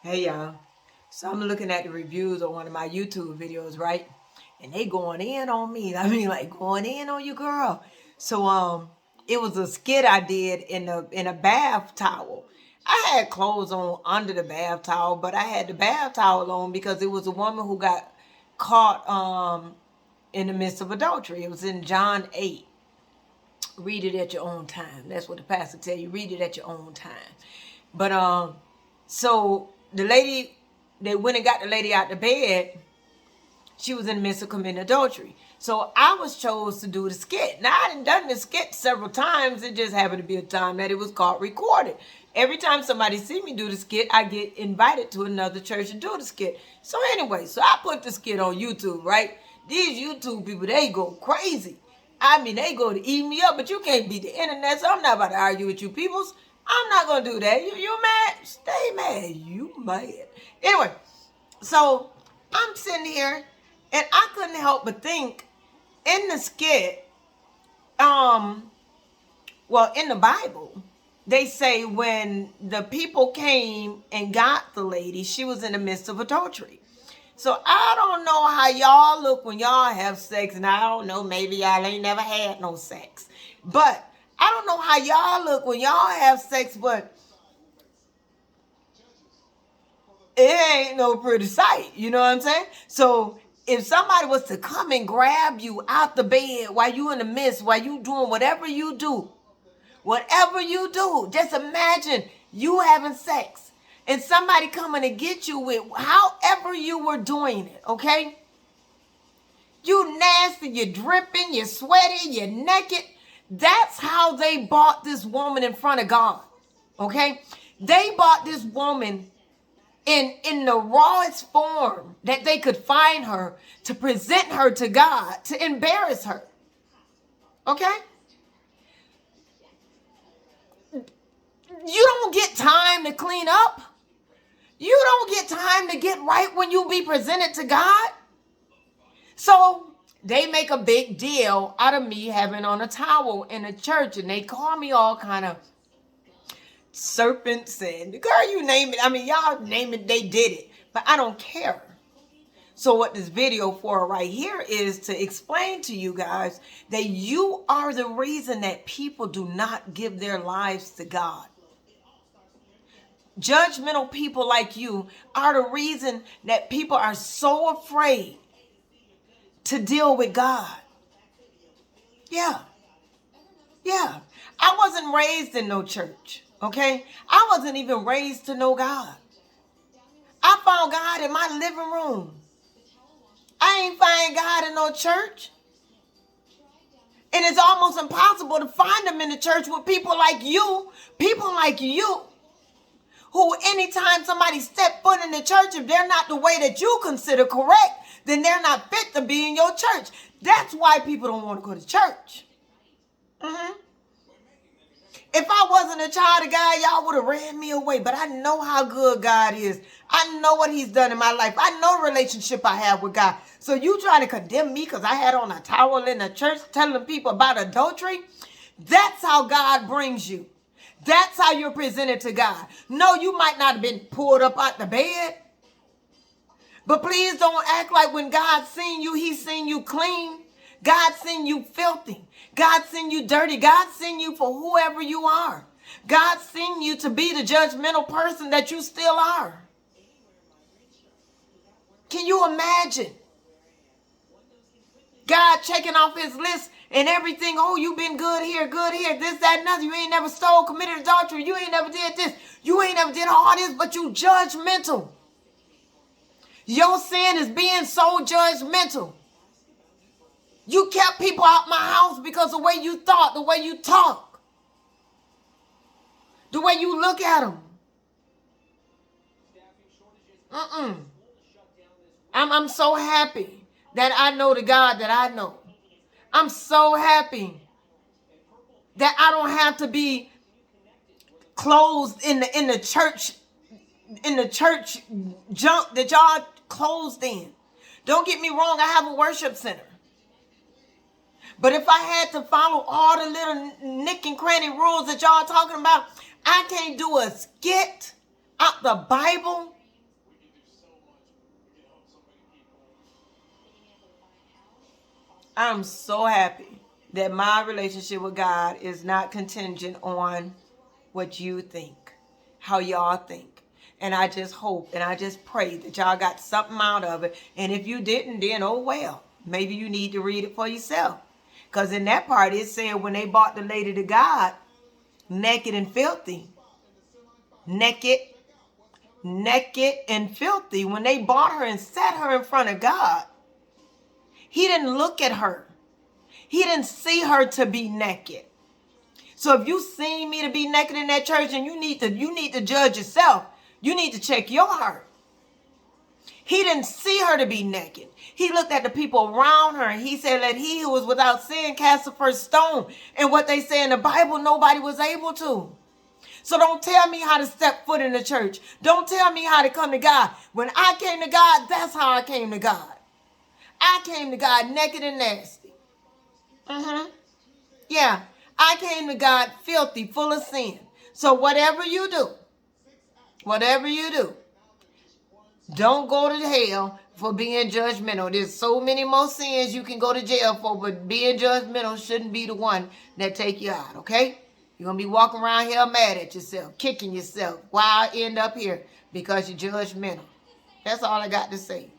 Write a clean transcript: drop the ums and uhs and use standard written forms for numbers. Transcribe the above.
Hey y'all. So I'm looking at the reviews on one of my YouTube videos, right? And they going in on me. I mean, like going in on you, girl. So it was a skit I did in a bath towel. I had clothes on under the bath towel, but I had the bath towel on because it was a woman who got caught in the midst of adultery. It was in John 8. Read it at your own time. That's what the pastor tell you. Read it at your own time. But so the lady, they went and got the lady out the bed. She was in the midst of committing adultery. So I was chose to do the skit. Now I done the skit several times. It just happened to be a time that it was caught recorded. Every time somebody see me do the skit, I get invited to another church to do the skit. So anyway, so I put the skit on YouTube, right? These YouTube people, they go crazy. I mean, they go to eat me up, but you can't beat the internet, so I'm not about to argue with you peoples. I'm not going to do that. You mad? Stay mad. You mad. Anyway, so I'm sitting here, and I couldn't help but think in the skit, in the Bible, they say when the people came and got the lady, she was in the midst of adultery. So I don't know how y'all look when y'all have sex, and I don't know, maybe y'all ain't never had no sex. But I don't know how y'all look when y'all have sex, but it ain't no pretty sight. You know what I'm saying? So if somebody was to come and grab you out the bed while you in the midst, while you doing whatever you do, just imagine you having sex and somebody coming to get you with however you were doing it, okay? You nasty, you're dripping, you're sweaty, you're naked. That's how they bought this woman in front of God, okay? They bought this woman in the rawest form that they could find her to present her to God, to embarrass her, okay? You don't get time to clean up. You don't get time to get right when you be presented to God. So they make a big deal out of me having on a towel in a church, and they call me all kind of serpents and girl, you name it. I mean, y'all name it, they did it. But I don't care. So what this video for right here is to explain to you guys that you are the reason that people do not give their lives to God. Judgmental people like you are the reason that people are so afraid to deal with God. Yeah. I wasn't raised in no church, okay? I wasn't even raised to know God. I found God in my living room. I ain't find God in no church. And it's almost impossible to find him in the church with people like you, who anytime somebody step foot in the church, if they're not the way that you consider correct, then they're not fit to be in your church. That's why people don't want to go to church. If I wasn't a child of God, y'all would have ran me away. But I know how good God is. I know what he's done in my life. I know the relationship I have with God. So you trying to condemn me because I had on a towel in the church telling people about adultery? That's how God brings you. That's how you're presented to God. No, you might not have been pulled up out the bed. But please don't act like when God seen you, he seen you clean. God seen you filthy. God seen you dirty. God seen you for whoever you are. God seen you to be the judgmental person that you still are. Can you imagine? God checking off his list and everything. Oh, you been good here, this, that, nothing. You ain't never stole, committed adultery. You ain't never did this. You ain't never did all this, but you judgmental. Your sin is being so judgmental. You kept people out my house because the way you thought, the way you talk, the way you look at them. I'm so happy that I know the God that I know. I'm so happy that I don't have to be closed in the church junk that y'all closed in. Don't get me wrong, I have a worship center. But if I had to follow all the little nick and cranny rules that y'all talking about, I can't do a skit out the Bible I'm so happy that my relationship with God is not contingent on what you think, how y'all think. And I just hope and I just pray that y'all got something out of it. And if you didn't, then oh well. Maybe you need to read it for yourself. Because in that part it said when they brought the lady to God, naked and filthy. Naked and filthy. When they brought her and set her in front of God, he didn't look at her. He didn't see her to be naked. So if you seen me to be naked in that church, and you need to judge yourself. You need to check your heart. He didn't see her to be naked. He looked at the people around her and he said, let he who was without sin cast the first stone. And what they say in the Bible, nobody was able to. So don't tell me how to step foot in the church. Don't tell me how to come to God. When I came to God, that's how I came to God. I came to God naked and nasty. Yeah, I came to God filthy, full of sin. So whatever you do, don't go to hell for being judgmental. There's so many more sins you can go to jail for, but being judgmental shouldn't be the one that take you out, okay? You're going to be walking around here mad at yourself, kicking yourself. Why I end up here? Because you're judgmental. That's all I got to say.